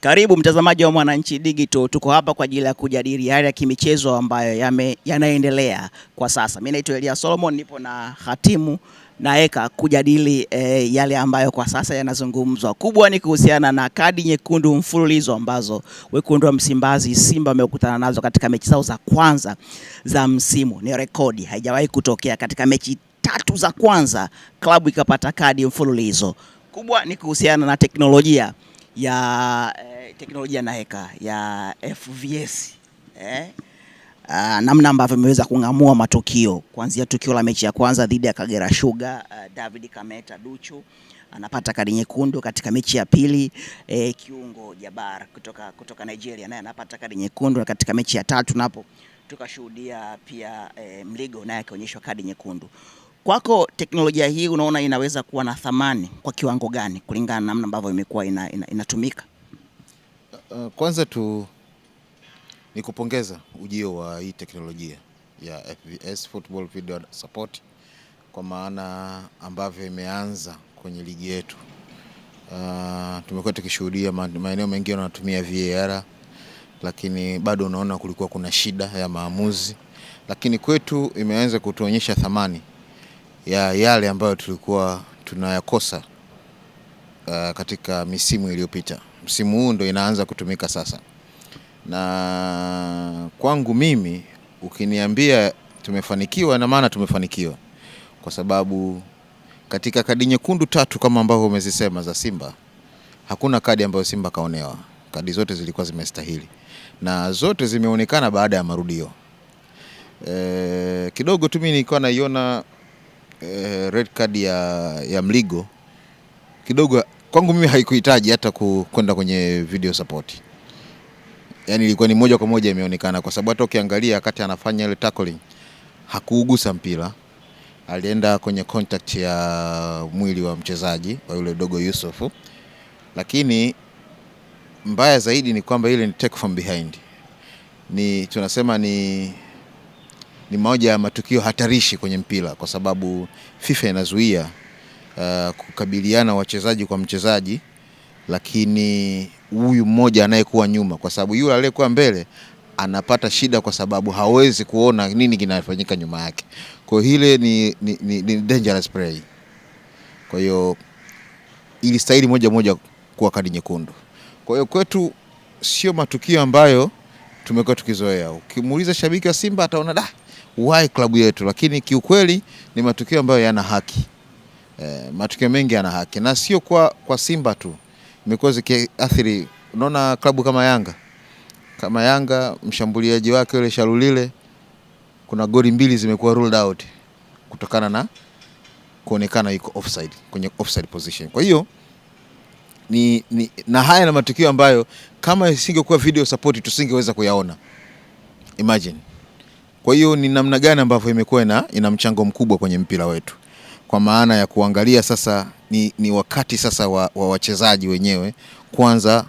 Karibu mtazamaji wa Mwananchi Digital, tuko hapa kwa ajili ya kujadili yale ya kimichezo ambayo yanaendelea kwa sasa. Mimi naitwa Elia Solomon, nipo na Hatimu Naeka kujadili yale ambayo kwa sasa yanazungumzwa. Kubwa ni kuhusiana na kadi nyekundu mfululizo ambazo wekundu wa Msimbazi Simba wamekutana nazo katika mechi zao za kwanza za msimu. Ni rekodi, haijawahi kutokea katika mechi 3 za kwanza klabu ikapata kadi mfululizo. Kubwa ni kuhusiana na teknolojia Naeka ya FVS namna ambavyo imeweza kung'amua matukio kuanzia tukio la mechi ya kwanza dhidi ya Kagera Sugar. David Kameta Duchu anapata kadi nyekundu. Katika mechi ya pili kiungo Jabar kutoka Nigeria naye anapata kadi nyekundu. Katika mechi ya tatu napo tukashuhudia pia Mligo naye akionyeshwa kadi nyekundu. Kwako teknolojia hii unaona inaweza kuwa na thamani kwa kiwango gani kulingana na namna ambavyo imekuwa inatumika? Kwanza ni kupongeza ujio wa hii teknolojia ya FVS, Football Video Support, kwa maana ambavyo imeanza kwenye ligi yetu. Tumekuwa tukishuhudia maeneo mengi wanatumia VAR, lakini bado unaona kulikuwa kuna shida ya maamuzi, lakini kwetu imeanza kutuonyesha thamani ya yale ambayo tulikuwa tunayakosa katika misimu iliyopita. Msimu huu ndo inaanza kutumika sasa. Na kwangu mimi ukiniambia tumefanikiwa, na maana tumefanikiwa kwa sababu katika kadi nyekundu 3 kama ambavyo umezisema za Simba, hakuna kadi ambayo Simba kaonewa. Kadi zote zilikuwa zimestahili na zote zimeonekana baada ya marudio. Kidogo tu mimi nilikuwa naiona red card ya Mligo kidogo kwangu mimi haikuhitaji hata kwenda kwenye video support. Yaani ilikuwa ni moja kwa moja imeonekana, kwa sababu hata ukiangalia wakati anafanya ile tackling hakuugusa mpira. Alienda kwenye contact ya mwili wa mchezaji wa yule Dogo Yusufu. Lakini mbaya zaidi ni kwamba ile ni take from behind. Tunasema ni moja ya matukio hatarishi kwenye mpira, kwa sababu FIFA inazuia kukabiliana wachezaji kwa mchezaji, lakini huyu mmoja anayekuwa nyuma, kwa sababu yule aliyekuwa mbele anapata shida kwa sababu hawezi kuona nini kinafanyika nyuma yake. Kwa hiyo ile ni dangerous play. Kwa hiyo ili stahili moja kuwa kadi nyekundu. Kwa hiyo kwetu sio matukio ambayo tumekuwa tukizoea. Ukimuuliza shabiki wa Simba ataona why klabu yetu, lakini kiukweli ni matukio ambayo yana haki. Matukio mengi yana haki, na sio kwa Simba tu, imekuwa zikiathiri. Unaona klabu kama Yanga mshambuliaji wake yule Shalulile, kuna goli 2 zimekuwa ruled out kutokana na kuonekana yuko offside, kwenye offside position. Kwa hiyo na haya na matukio ambayo kama isingekuwa video support tusingeweza kuyaona. Imagine. Kwa hiyo ni namna gani ambavyo imekuwa ina mchango mkubwa kwenye mpira wetu, kwa maana ya kuangalia sasa ni wakati sasa wa wachezaji wenyewe kwanza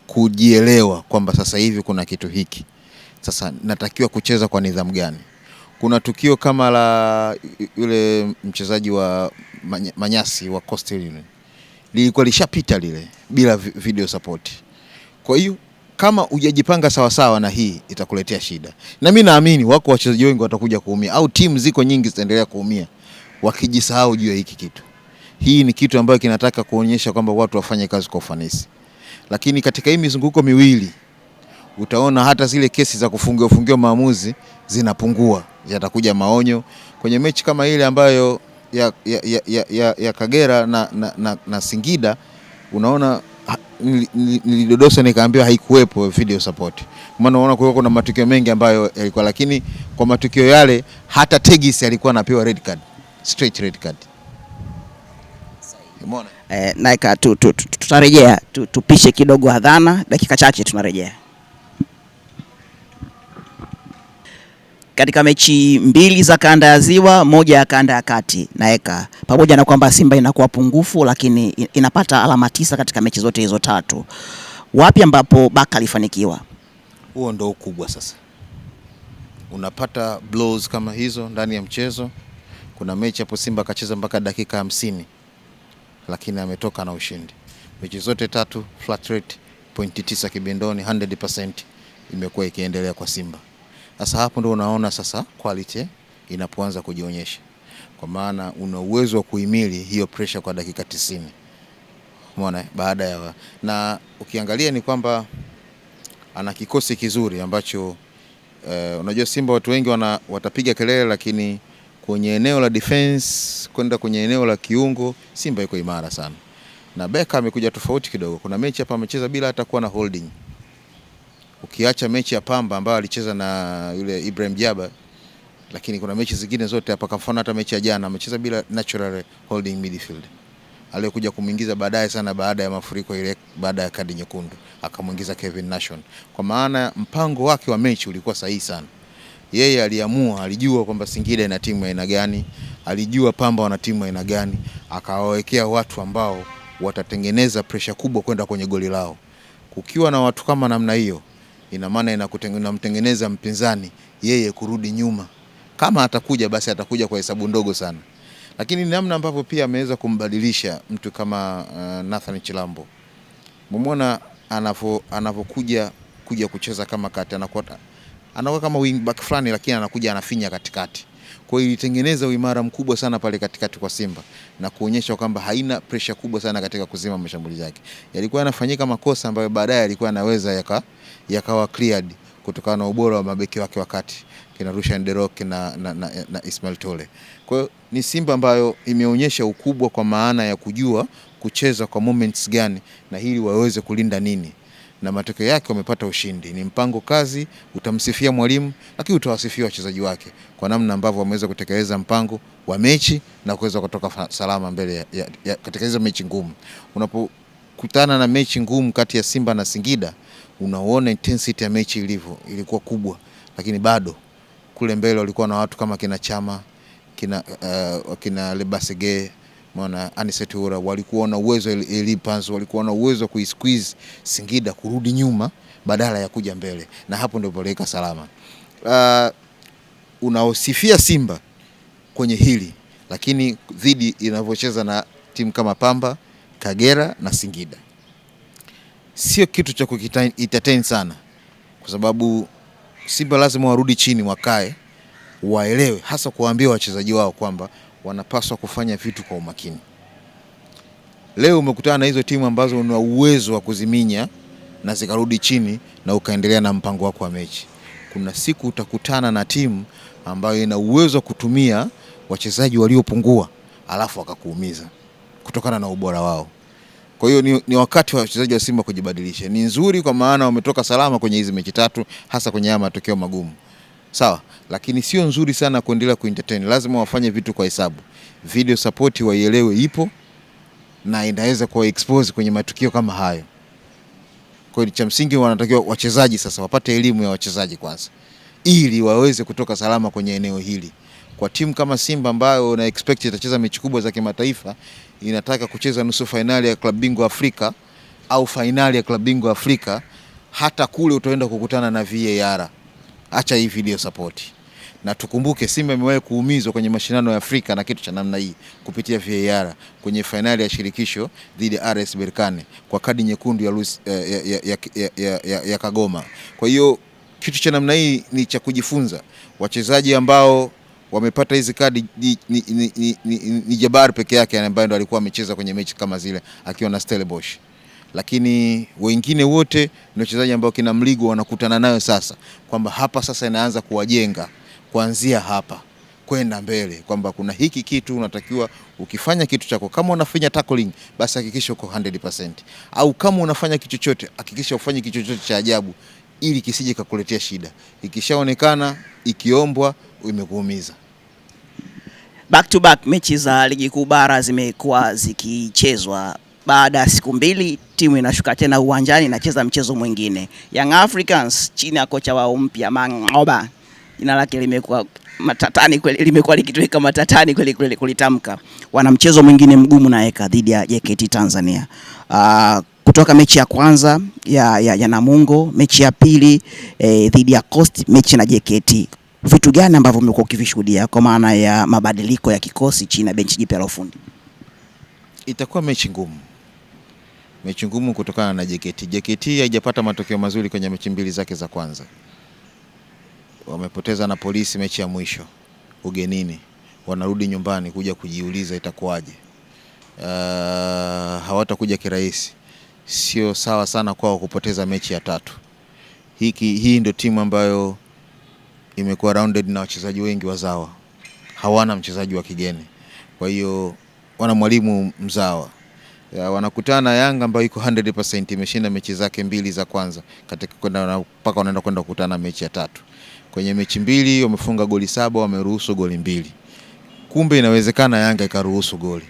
kujielewa kwamba sasa hivi kuna kitu hiki, sasa natakiwa kucheza kwa nidhamu gani. Kuna tukio kama la yule mchezaji wa Manyasi wa Coastal Union, lilikuwa lishapita lile bila video support. Kwa hiyo kama hujajipanga sawa sawa, na hii itakuletea shida, na mimi naamini wako wachezaji wengi watakuja kuumia, au timu ziko nyingi zitaendelea kuumia wakijisahau juu ya hiki kitu. Hii ni kitu ambayo kinataka kuonyesha kwamba watu wafanye kazi kwa ufanisi. Lakini katika hii mizunguko miwili utaona hata zile kesi za kufungiwa maamuzi zinapungua, yatakuja maonyo. Kwenye mechi kama ile ambayo ya Kagera na Singida, unaona nilidodosa nikaambiwa haikuwepo video support. Maana unaona kuna matukio mengi ambayo yalikuwa, lakini kwa matukio yale hata Tegis alikuwa anapewa red card, straight red card. Umeona? Naika tutarejea tupishe kidogo hadhana, dakika chache tunarejea. Katika mechi 2 za kanda ya Ziwa, moja ya kanda ya kati, Naeka, pamoja na kwamba Simba inakuwa pungufu, lakini inapata alama 9 katika mechi zote hizo 3. Wapi ambapo Baka alifanikiwa? Huo ndo ukubwa sasa. Unapata blows kama hizo ndani ya mchezo. Kuna mechi hapo Simba akacheza mpaka dakika 50, lakini ametoka na ushindi. Mechi zote 3 flat rate pointi 9 kibindoni, 100% imekuwa ikiendelea kwa Simba. Sasa hapo ndio unaona sasa quality inapoanza kujionyesha, kwa maana una uwezo wa kuhimili hiyo pressure kwa dakika 90. Umeona baada ya, na ukiangalia ni kwamba ana kikosi kizuri ambacho unajua Simba watu wengi watapiga kelele, lakini kwenye eneo la defense kwenda kwenye eneo la kiungo Simba iko imara sana. Na Beka amekuja tofauti kidogo. Kuna mechi hapa amecheza bila hata kuwa na holding. Ukiacha mechi ya Pamba ambayo alicheza na yule Ibrahim Jaba, lakini kuna mechi zingine zote hapa, kwa mfano hata mechi ya jana amecheza bila natural holding midfield. Aliyekuja kumuingiza baadaye sana baada ya mafuriko ile, baada ya kadi nyekundu akamuingiza Kevin Nation. Kwa maana mpango wake wa mechi ulikuwa sahihi sana. Yeye aliamua, alijua kwamba Singida ina timu aina gani, alijua Pamba wana timu aina gani, akawawekea watu ambao watatengeneza pressure kubwa kwenda kwenye goli lao. Kukiwa na watu kama namna hiyo, ina maana inamtengeneza mpinzani yeye kurudi nyuma. Kama atakuja basi atakuja kwa hesabu ndogo sana. Lakini namna ambavyo pia ameweza kumbadilisha mtu kama Nathan Chilambo. Mumeona anavokuja kucheza kama kati, anakuwa kama wing back fulani, lakini anakuja anafinya katikati. Kwa hiyo ilitengeneza uimara mkubwa sana pale katikati kwa Simba na kuonyesha kwamba haina pressure kubwa sana katika kuzima mashambulizi yake. Yalikuwa yanafanyika makosa ambayo baadaye yalikuwa yanaweza yakawa cleared kutokana na ubora wa mabeki wake wakati kina Rushan Derok na Ismail Tole. Kwa hiyo ni Simba ambayo imeonyesha ukubwa kwa maana ya kujua kucheza kwa moments gani na hili waweze kulinda nini. Na matokeo yake wamepata ushindi. Ni mpango kazi, utamsifia mwalimu, lakini utawasifia wachezaji wake kwa namna ambavyo wameweza kutekeleza mpango wa mechi na kuweza kutoka salama mbele katika hizo mechi ngumu. Unapokutana na mechi ngumu kati ya Simba na Singida, unaona intensity ya mechi ilikuwa kubwa, lakini bado kule mbele walikuwa na watu kama kina Chama, kina Lebasege, mwana Anisetura, walikuwa na uwezo Elipanzo, walikuwa na uwezo kuisqueeze Singida kurudi nyuma badala ya kuja mbele, na hapo ndio poleka salama. Unaosifia Simba kwenye hili, lakini dhidi inavyocheza na timu kama Pamba, Kagera na Singida sio kitu cha kuentertain sana, kwa sababu Simba lazima warudi chini, wakae waelewe, hasa kuwaambia wachezaji wao kwamba wanapaswa kufanya vitu kwa umakini. Leo umekutana na hizo timu ambazo una uwezo wa kuziminya na zikarudi chini na ukaendelea na mpango wako wa mechi. Kuna siku utakutana na timu ambayo ina uwezo wa kutumia wachezaji waliopungua alafu wakakuumiza kutokana na ubora wao. Kwa hiyo ni wakati wa wachezaji wa Simba kujibadilisha. Ni nzuri kwa maana wametoka salama kwenye hizi mechi 3, hasa kwenye haya matokeo magumu. Sawa, lakini sio nzuri sana kuendelea kuentertain. Lazima wafanye vitu kwa hesabu. Video support waielewe ipo na inaweza kuwa expose kwenye matukio kama hayo. Kwa hiyo cha msingi wanatakiwa wachezaji sasa wapate elimu ya wachezaji kwanza, ili waweze kutoka salama kwenye eneo hili. Kwa timu kama Simba ambayo na expect itacheza mechi kubwa za kimataifa, inataka kucheza nusu finali ya klabu bingwa Afrika au finali ya klabu bingwa Afrika, hata kule utaenda kukutana na VAR. Acha hii video support. Na tukumbuke Simba imewahi kuumizwa kwenye mashindano ya Afrika na kitu cha namna hii kupitia VAR kwenye finali ya shirikisho dhidi ya RS Berkane kwa kadi nyekundu ya Kagoma. Kwa hiyo kitu cha namna hii ni cha kujifunza. Wachezaji ambao wamepata hizi kadi ni Jabbar peke yake ambaye ndo alikuwa amecheza kwenye mechi kama zile akiwa na Stellenbosch. Lakini wengine wote ni wachezaji ambao kina Mligo wanakutana nayo sasa, kwamba hapa sasa inaanza kuwajenga kuanzia hapa kwenda mbele, kwamba kuna hiki kitu unatakiwa ukifanya kitu chako, kama unafanya tackling basi hakikisha uko 100%, au kama unafanya kitu chochote hakikisha ufanye kitu chochote cha ajabu ili kisije kukuletea shida. Ikishaonekana ikiombwa imekuumiza. Back to back mechi za ligi kuu bara zimekuwa zikichezwa. Baada ya siku 2 timu inashuka tena uwanjani inacheza mchezo mwingine. Young Africans chini ya kocha wao mpya Mangoba, jina lake limekuwa matatani kweli, limekuwa likitoweka matatani kweli kulitamka. Wana mchezo mwingine mgumu na eka dhidi ya JKT Tanzania. Kutoka mechi ya kwanza ya Namungo, mechi ya pili dhidi ya Coast, mechi na JKT. Vitu gani ambavyo umekuwa ukivishuhudia kwa maana ya mabadiliko ya kikosi chini ya benchi jipya la ufundi? Itakuwa mechi ngumu. mechi ngumu kutokana na JKT. JKT haijapata matokeo mazuri kwenye mechi mbili zake za kwanza. Wamepoteza na Polisi mechi ya mwisho ugenini, wanarudi nyumbani kuja kujiuliza itakuwaje. Hawatakuja kirahisi. Sio sawa sana kwao kupoteza mechi ya tatu. Hii ndio timu ambayo imekuwa rounded na wachezaji wengi wazawa, hawana mchezaji wa kigeni. Kwa hiyo wana mwalimu mzawa. Wanakutana na Yanga ambayo iko 100%, imeshinda mechi zake mbili za kwanza katika kwenda mpaka wanaenda kwenda kukutana mechi ya tatu. Kwenye mechi mbili wamefunga goli 7, wameruhusu goli 2. Kumbe inawezekana Yanga ikaruhusu goli.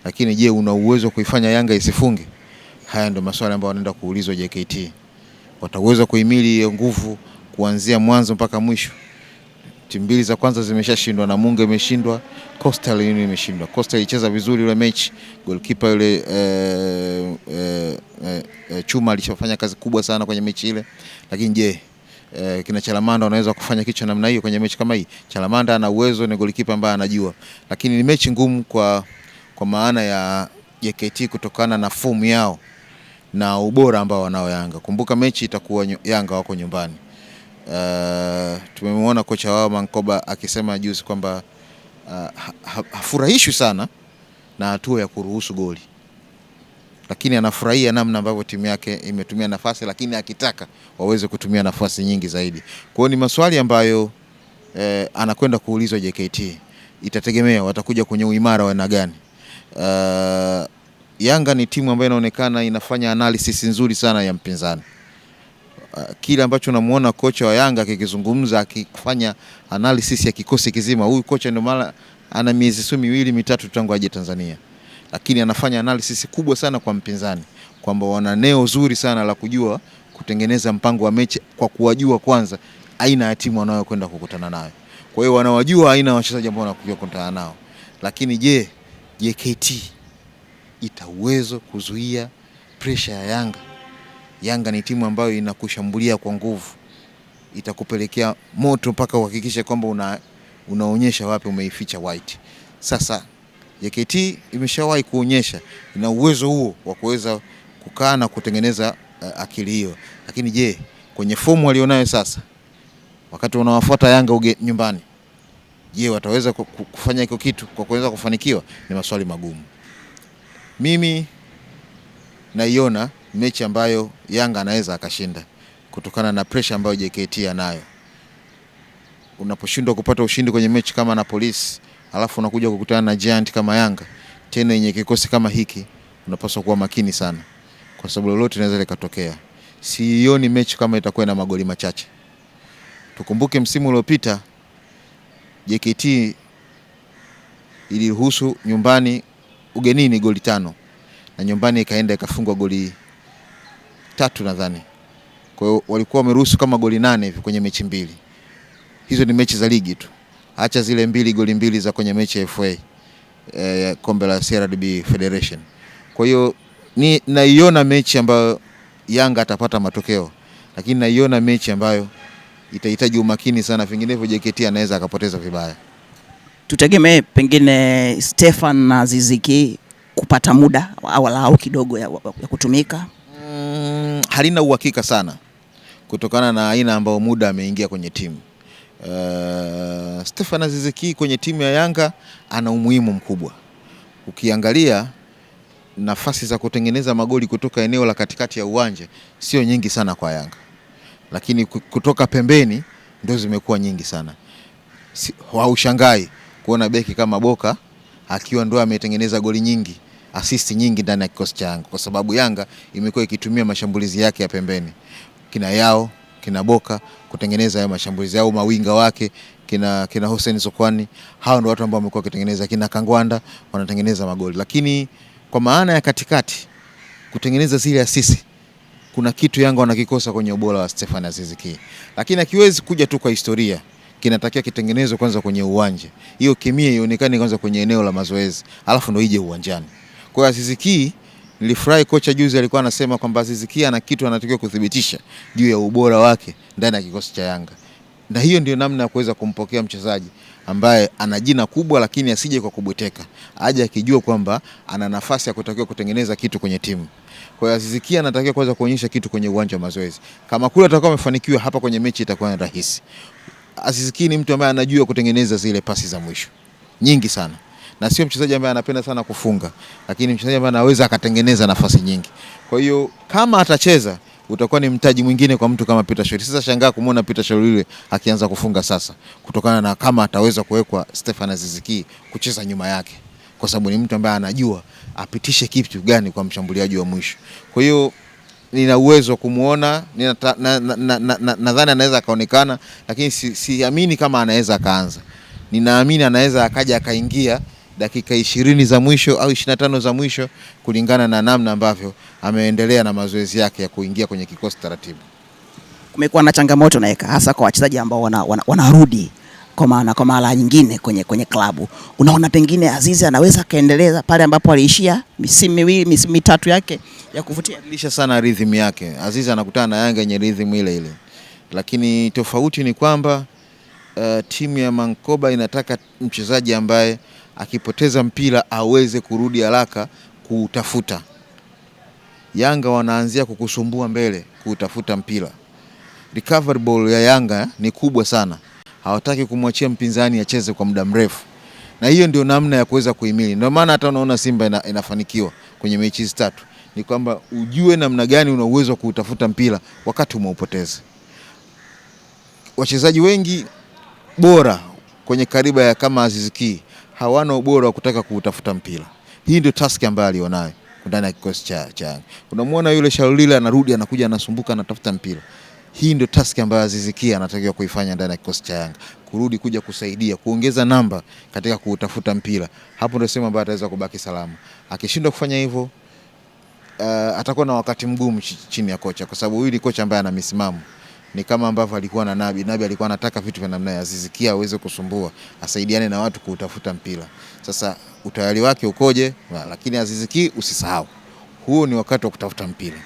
Lakini je, una uwezo wa kuifanya Yanga isifunge? Haya ndio maswali ambayo wanaenda kuulizwa JKT. Wataweza kuhimili nguvu kuanzia mwanzo mpaka mwisho? Timu mbili za kwanza zimeshashindwa, Namungo imeshindwa, Coastal Union imeshindwa. Coastal ilicheza vizuri ile mechi, goalkeeper yule Chuma alishafanya kazi kubwa sana kwenye mechi ile. Lakini je, kina Chalamanda wanaweza kufanya kitu namna hiyo kwenye mechi kama hii? Chalamanda ana uwezo, ni goalkeeper ambaye anajua. Lakini ni mechi ngumu kwa maana ya JKT kutokana na fomu yao na ubora ambao wanao Yanga. Kumbuka mechi itakuwa Yanga wako nyumbani. Tumemwona kocha wao Mankoba akisema juzi kwamba hafurahishwi sana na hatua ya kuruhusu goli, lakini anafurahia namna ambavyo timu yake imetumia nafasi, lakini akitaka waweze kutumia nafasi nyingi zaidi. Kwa hiyo ni maswali ambayo anakwenda kuulizwa JKT. Itategemea watakuja kwenye uimara wa aina gani. Yanga ni timu ambayo inaonekana inafanya analysis nzuri sana ya mpinzani. Kile ambacho namuona kocha wa Yanga akizungumza, akifanya analysis ya kikosi kizima. Huyu kocha ndio mara ana miezi 2-3 tangu aje Tanzania, lakini anafanya analysis kubwa sana kwa mpinzani, kwamba wana eneo zuri sana la kujua kutengeneza mpango wa mechi kwa kuwajua kwanza aina ya timu wanayokwenda kukutana nayo. Kwa hiyo wanawajua aina ya wachezaji ambao wanakuja kukutana nao. Lakini je, JKT ita uwezo kuzuia pressure ya Yanga? Yanga ni timu ambayo inakushambulia kwa nguvu, itakupelekea moto mpaka uhakikishe kwamba unaonyesha wapi umeificha white. Sasa JKT imeshawahi kuonyesha ina uwezo huo wa kuweza kukaa na kutengeneza akili hiyo. Lakini je, kwenye fomu walionayo sasa, wakati wanawafuata Yanga nyumbani, je, wataweza kufanya hiyo kitu kwa kuweza kufanikiwa? Ni maswali magumu. Mimi naiona mechi ambayo Yanga anaweza akashinda kutokana na pressure ambayo JKT anayo. Unaposhindwa kupata ushindi kwenye mechi kama na Polisi, alafu unakuja kukutana na Giant kama Yanga, tena yenye kikosi kama hiki, unapaswa kuwa makini sana, kwa sababu lolote linaweza likatokea. Sioni mechi kama itakuwa na magoli machache. Tukumbuke msimu uliopita JKT iliruhusu nyumbani ugenini goli 5 na nyumbani ikaenda ikafungwa goli 3 nadhani. Kwa hiyo walikuwa wameruhusu kama goli 8 hivi kwenye mechi mbili. Hizo ni mechi za ligi tu. Acha zile goli mbili za kwenye mechi ya FA, kombe la CRDB Federation. Kwa hiyo naiona mechi ambayo Yanga atapata matokeo, lakini naiona mechi ambayo itahitaji umakini sana, vinginevyo JKT anaweza akapoteza vibaya. Tutegemee pengine Stefan na Ziziki kupata muda au kidogo ya kutumika? Halina uhakika sana kutokana na aina ambayo muda ameingia kwenye timu. Stefan Aziziki kwenye timu ya Yanga ana umuhimu mkubwa. Ukiangalia nafasi za kutengeneza magoli kutoka eneo la katikati ya uwanja sio nyingi sana kwa Yanga, lakini kutoka pembeni ndio zimekuwa nyingi sana. Haushangai kuona beki kama Boka akiwa ndo ametengeneza goli nyingi, assist nyingi ndani ya kikosi cha Yanga, kwa sababu Yanga imekuwa ikitumia mashambulizi yake ya pembeni, kina Yao, kina Boka kutengeneza hayo mashambulizi yao, mawinga wake kina Hussein Sokwani, hao ndio watu ambao wamekuwa wakitengeneza, kina Kangwanda wanatengeneza magoli. Lakini kwa maana ya katikati kutengeneza zile assist, kuna kitu Yanga wanakikosa kwenye ubora wa Stefan Aziziki. Lakini akiwezi kuja tu kwa historia, kinatakiwa kitengenezwe kwanza kwenye uwanja. Hiyo kemia ionekane kwanza kwenye eneo la mazoezi, alafu ndio ije uwanjani. Kwa hiyo Aziziki, nilifurahi kocha juzi alikuwa anasema kwamba Aziziki ana kitu anatakiwa kudhibitisha juu ya ubora wake ndani ya kikosi cha Yanga. Na hiyo ndio namna ya kuweza kumpokea mchezaji ambaye ana jina kubwa, lakini asije kwa kubweteka, aje akijua kwamba ana nafasi ya kutakiwa kutengeneza kitu kwenye timu. Kwa hiyo Aziz Ki anatakiwa kuweza kuonyesha kitu kwenye uwanja wa mazoezi. Kama kule atakuwa amefanikiwa, hapa kwenye mechi itakuwa rahisi. Aziz Ki ni mtu ambaye anajua kutengeneza zile pasi za mwisho nyingi sana, na sio mchezaji ambaye anapenda sana kufunga, lakini mchezaji ambaye anaweza akatengeneza nafasi nyingi. Kwa hiyo kama atacheza, utakuwa ni mtaji mwingine kwa mtu kama Peter Shalulile. Sasa shangaa kumuona Peter Shalulile akianza kufunga sasa, kutokana na kama ataweza kuwekwa Stefan Aziz Ki kucheza nyuma yake, kwa sababu ni mtu ambaye anajua apitishe kitu gani kwa mshambuliaji wa mwisho. Kwa hiyo nina uwezo kumuona, nadhani anaweza akaonekana, lakini siamini kama anaweza akaanza. Ninaamini anaweza akaja akaingia dakika 20 za mwisho au 25 za mwisho, kulingana na namna ambavyo ameendelea na mazoezi yake ya kuingia kwenye kikosi taratibu. Kumekuwa na changamoto naeka, hasa kwa wachezaji ambao wanarudi kwa mara nyingine kwenye klabu. Unaona pengine Azizi anaweza kaendeleza pale ambapo aliishia misimu miwili, misimu mitatu yake ya kuvutia? Lisha sana rhythm yake. Azizi anakutana na Yanga yenye rhythm ile ile, lakini tofauti ni kwamba timu ya Mankoba inataka mchezaji ambaye akipoteza mpira aweze kurudi haraka kuutafuta. Yanga wanaanzia kukusumbua mbele kuutafuta mpira. Recovery ball ya Yanga ni kubwa sana, hawataki kumwachia mpinzani acheze kwa muda mrefu, na hiyo ndio namna ya kuweza kuhimili. Ndio maana hata unaona Simba inafanikiwa kwenye mechi hizi 3, ni kwamba ujue namna gani una uwezo wa kuutafuta mpira wakati umeupoteza. Wachezaji wengi bora kwenye kariba ya kama Aziz Ki hawana ubora wa kutaka kuutafuta mpira. Hii ndio task ambayo alionayo ndani ya kikosi cha Yanga. Unamwona yule Shalulile anarudi, anakuja, anasumbuka, anatafuta mpira. Hii ndio task ambayo Aziz Ki anatakiwa kuifanya ndani ya kikosi cha Yanga, kurudi kuja kusaidia kuongeza namba katika kuutafuta mpira. Hapo ndio sema ambaye ataweza kubaki salama. Akishindwa kufanya hivyo, atakuwa na wakati mgumu chini ya kocha, kwa sababu huyu ni kocha ambaye ana misimamo. Ni kama ambavyo alikuwa na Nabi alikuwa anataka vitu vya namna ya Aziz Ki aweze kusumbua, asaidiane na watu kuutafuta mpira. Sasa utayari wake ukoje? Lakini Aziz Ki usisahau, huo ni wakati wa kutafuta mpira.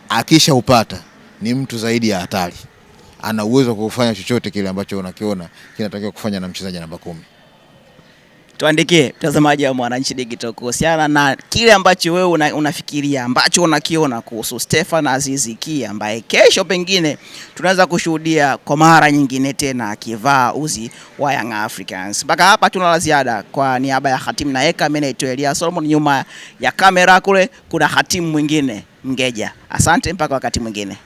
Akisha upata ni mtu zaidi ya hatari, ana uwezo wa kufanya chochote kile ambacho unakiona kinatakiwa kufanya na mchezaji namba 10. Tuandikie mtazamaji wa Mwananchi Digital kuhusiana na kile ambacho wewe unafikiria, ambacho unakiona kuhusu Stefan Aziz Ki, ambaye kesho pengine tunaweza kushuhudia kwa mara nyingine tena akivaa uzi wa Young Africans. Mpaka hapa tuna la ziada. Kwa niaba ya Hatim na Eka, mimi naitwa Elia Solomon, nyuma ya kamera kule kuna Hatim mwingine Mgeja. Asante mpaka wakati mwingine.